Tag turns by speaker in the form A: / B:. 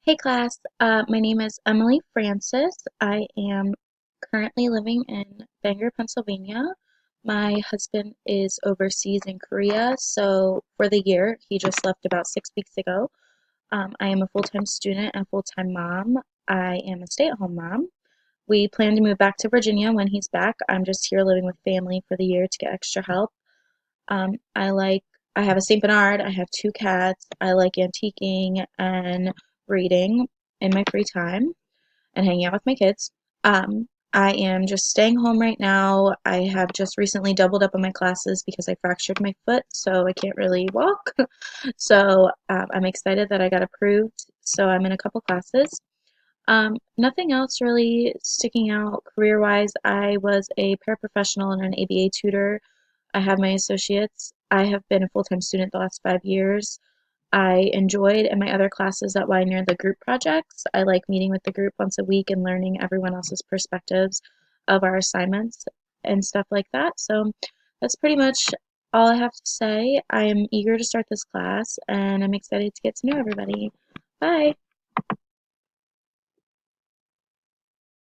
A: Hey class, my name is Emily Francis. I am currently living in Bangor, Pennsylvania. My husband is overseas in Korea, so for the year, he just left about 6 weeks ago. I am a full-time student and full-time mom. I am a stay-at-home mom. We plan to move back to Virginia when he's back. I'm just here living with family for the year to get extra help. Um, I like, I have a St. Bernard, I have two cats, I like antiquing and reading in my free time and hanging out with my kids. I am just staying home right now. I have just recently doubled up on my classes because I fractured my foot, so I can't really walk. So I'm excited that I got approved, so I'm in a couple classes. Nothing else really sticking out career-wise. I was a paraprofessional and an ABA tutor. I have my associates. I have been a full-time student the last 5 years. I enjoyed in my other classes at Widener the group projects. I like meeting with the group once a week and learning everyone else's perspectives of our assignments and stuff like that. So that's pretty much all I have to say. I am eager to start this class and I'm excited to get to know everybody. Bye!